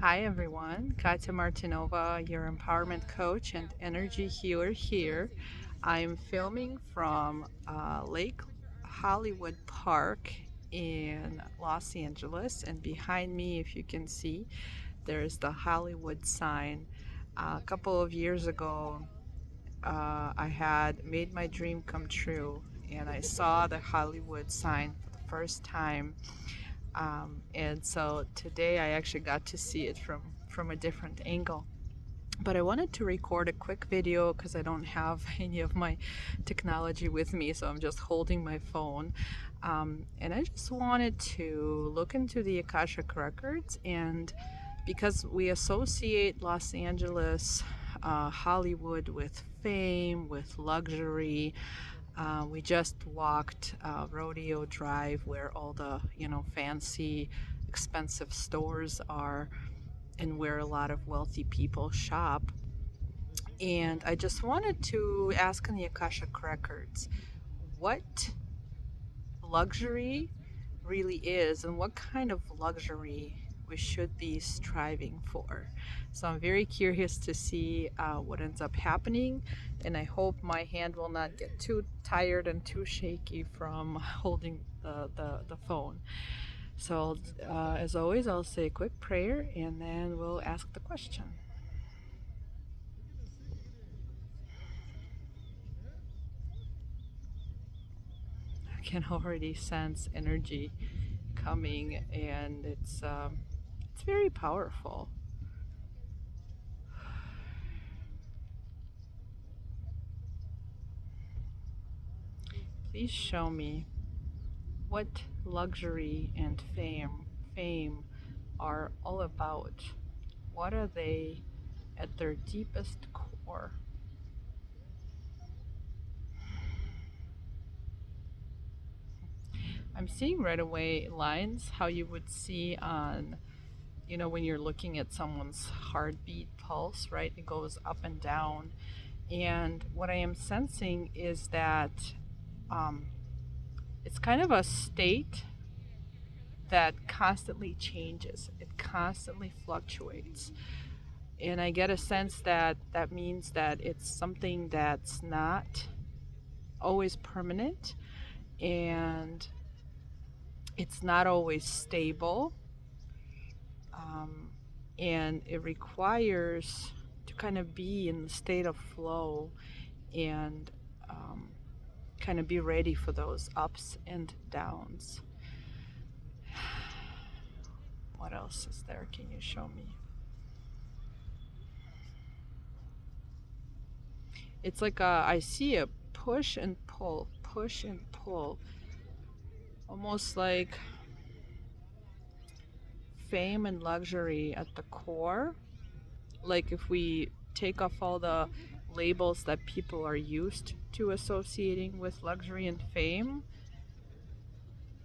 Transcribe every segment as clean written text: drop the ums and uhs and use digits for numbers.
Hi everyone, Katya Martinova, your empowerment coach and energy healer here. I'm filming from Lake Hollywood Park in Los Angeles, and behind me, if you can see, there's the Hollywood sign. A couple of years ago, I had made my dream come true, and I saw the Hollywood sign for the first time, and so today I actually got to see it from a different angle. But I wanted to record a quick video because I don't have any of my technology with me, so I'm just holding my phone. And I just wanted to look into the Akashic records, and because we associate Los Angeles, Hollywood with fame, with luxury. We just walked Rodeo Drive, where all the fancy, expensive stores are, and where a lot of wealthy people shop. And I just wanted to ask in the Akashic records what luxury really is and what kind of luxury we should be striving for. So I'm very curious to see what ends up happening, and I hope my hand will not get too tired and too shaky from holding the phone. So, as always, I'll say a quick prayer and then we'll ask the question. I can already sense energy coming, and it's very powerful. Please show me what luxury and fame are all about. What are they at their deepest core? I'm seeing right away lines how you would see on, when you're looking at someone's heartbeat pulse, right? It goes up and down. And what I am sensing is that um, it's kind of a state that constantly changes, it constantly fluctuates. And I get a sense that that means that it's something that's not always permanent, and it's not always stable, um, and it requires to kind of be in the state of flow and kind of be ready for those ups and downs. What else is there? Can you show me? It's like I see a push and pull, almost like fame and luxury at the core. Like if we take off all the labels that people are used to associating with luxury and fame,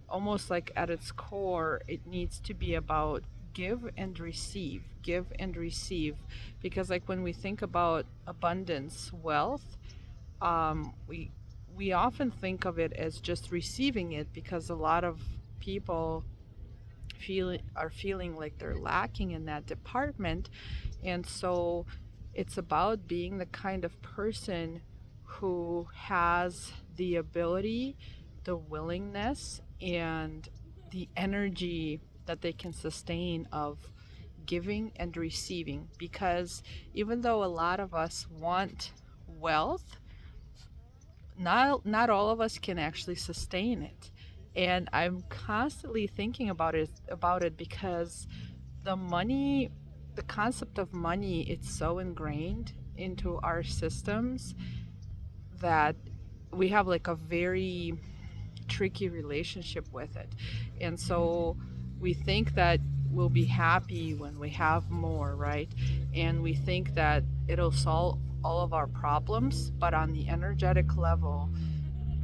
almost like at its core, it needs to be about give and receive. Because like when we think about abundance, wealth, we often think of it as just receiving it, because a lot of people are feeling like they're lacking in that department. And so it's about being the kind of person who has the ability, the willingness, and the energy that they can sustain of giving and receiving. Because even though a lot of us want wealth, not all of us can actually sustain it. And I'm constantly thinking about it because the concept of money, it's so ingrained into our systems that we have like a very tricky relationship with it. And so we think that we'll be happy when we have more, right? And we think that it'll solve all of our problems, but on the energetic level,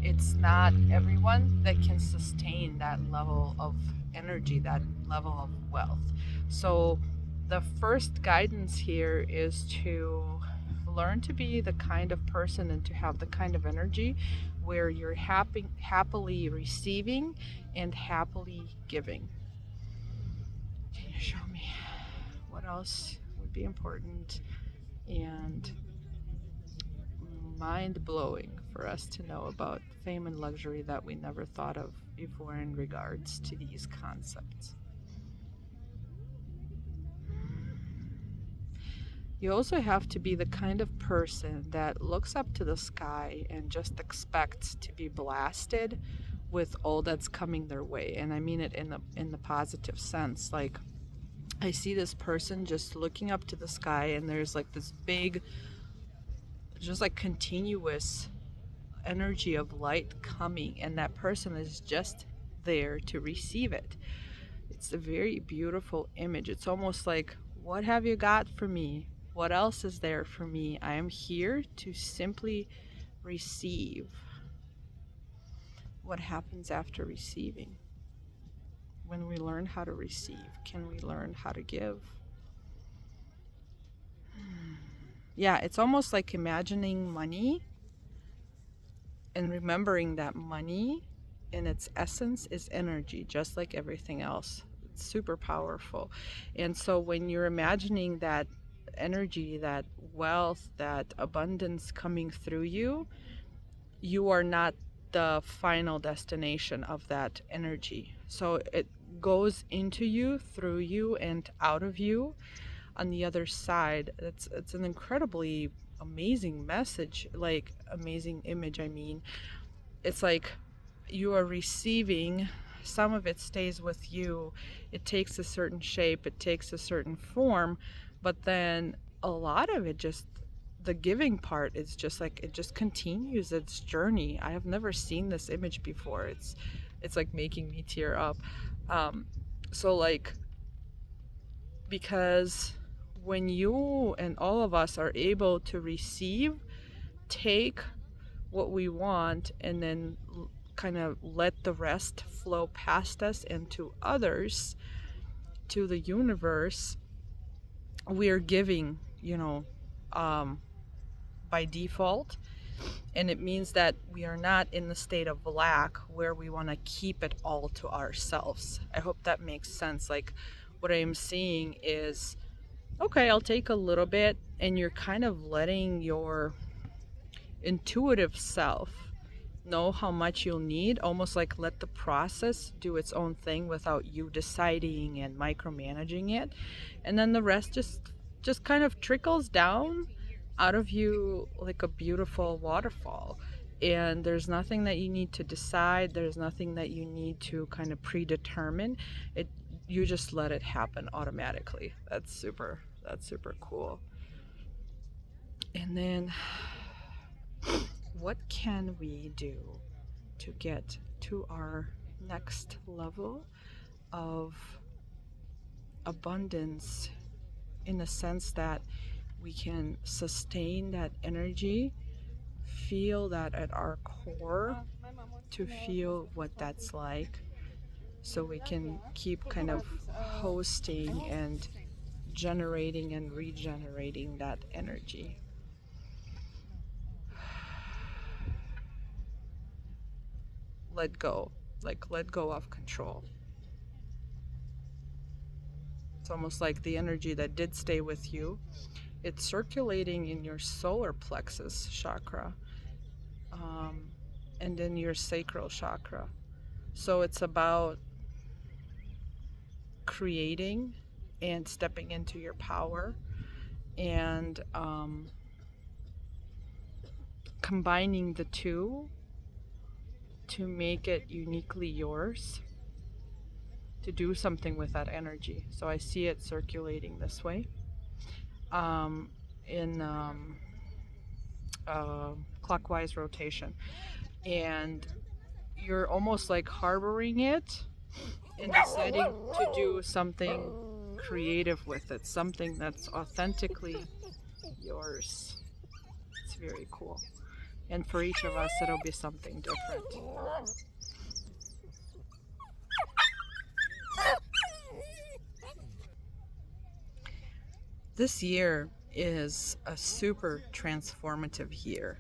it's not everyone that can sustain that level of energy, that level of wealth. So the first guidance here is to learn to be the kind of person and to have the kind of energy where you're happily receiving and happily giving. Can you show me What else would be important and mind blowing for us to know about fame and luxury that we never thought of before in regards to these concepts? You also have to be the kind of person that looks up to the sky and just expects to be blasted with all that's coming their way. And I mean it in the positive sense. Like, I see this person just looking up to the sky, and there's like this big, just like continuous energy of light coming, and that person is just there to receive it. It's a very beautiful image. It's almost like, what have you got for me? What else is there for me? I am here to simply receive. What happens after receiving? When we learn how to receive, can we learn how to give? Yeah, it's almost like imagining money and remembering that money in its essence is energy, just like everything else. It's super powerful. And so when you're imagining that energy, that wealth, that abundance coming through you, you are not the final destination of that energy. So it goes into you, through you, and out of you on the other side. It's an incredibly amazing message, like amazing image, I mean. It's like you are receiving, some of it stays with you. It takes a certain shape, it takes a certain form, but then a lot of it, just the giving part, is just like it just continues its journey. I have never seen this image before. It's like making me tear up. So like, because when you and all of us are able to receive, take what we want, and then kind of let the rest flow past us and to others, to the universe, we are giving, by default. And it means that we are not in the state of lack where we want to keep it all to ourselves. I hope that makes sense. Like, what I am seeing is, okay, I'll take a little bit, and you're kind of letting your intuitive self know how much you'll need, almost like let the process do its own thing without you deciding and micromanaging it. And then the rest just kind of trickles down out of you like a beautiful waterfall. And there's nothing that you need to decide, there's nothing that you need to kind of predetermine. It, you just let it happen automatically. That's super cool. And then what can we do to get to our next level of abundance, in the sense that we can sustain that energy, feel that at our core, to feel what that's like, so we can keep kind of hosting and generating and regenerating that energy. Let go, like let go of control. It's almost like the energy that did stay with you, it's circulating in your solar plexus chakra, and in your sacral chakra. So it's about creating and stepping into your power, and combining the two to make it uniquely yours, to do something with that energy. So I see it circulating this way, in clockwise rotation, and you're almost like harboring it and deciding to do something creative with it, something that's authentically yours. It's very cool. And for each of us, it'll be something different. This year is a super transformative year.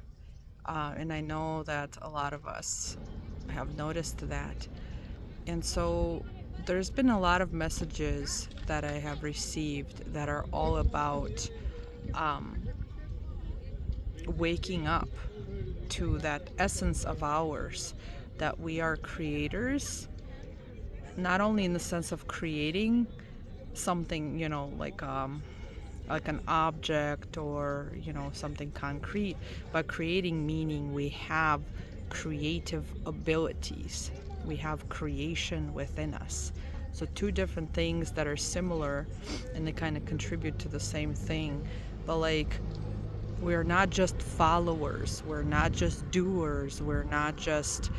And I know that a lot of us have noticed that. And so There's been a lot of messages that I have received that are all about um, waking up to that essence of ours, that we are creators, not only in the sense of creating something, like an object or something concrete, but creating meaning. We have creative abilities, we have creation within us. So two different things that are similar, and they kind of contribute to the same thing. But like, we're not just followers, we're not just doers, we're not just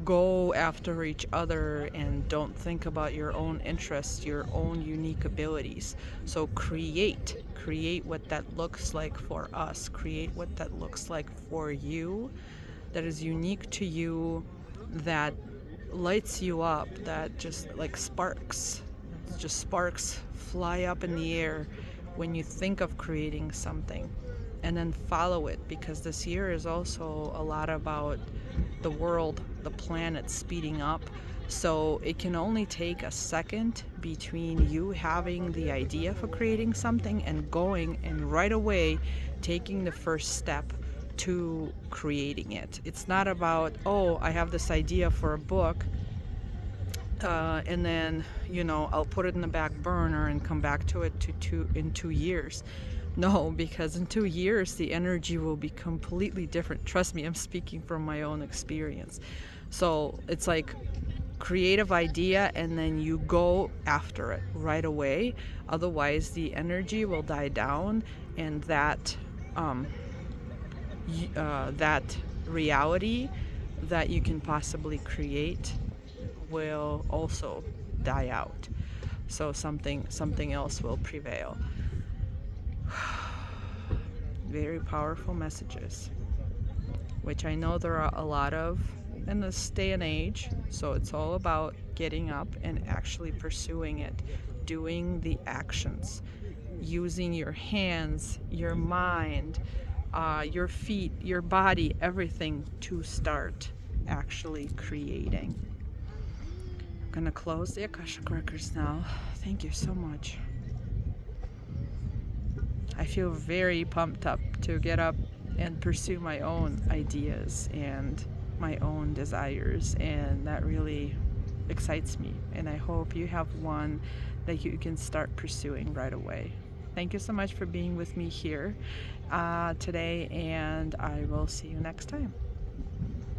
go after each other and don't think about your own interests, your own unique abilities. So create what that looks like for us, create what that looks like for you, that is unique to you, that lights you up, that just like sparks fly up in the air when you think of creating something, and then follow it, because this year is also a lot about the world, the planet speeding up. So it can only take a second between you having the idea for creating something and going and right away taking the first step to creating it. It's not about, oh, I have this idea for a book, and then I'll put it in the back burner and come back to it in 2 years. No, because in 2 years the energy will be completely different. Trust me, I'm speaking from my own experience. So it's like creative idea and then you go after it right away. Otherwise the energy will die down, and um, that reality that you can possibly create will also die out. So something else will prevail. Very powerful messages, which I know there are a lot of in this day and age. So it's all about getting up and actually pursuing it, doing the actions, using your hands, your mind, your feet, your body, everything to start actually creating. I'm gonna close the Akashic records now. Thank you so much. I feel very pumped up to get up and pursue my own ideas and my own desires, and that really excites me. And I hope you have one that you can start pursuing right away. Thank you so much for being with me here today, and I will see you next time.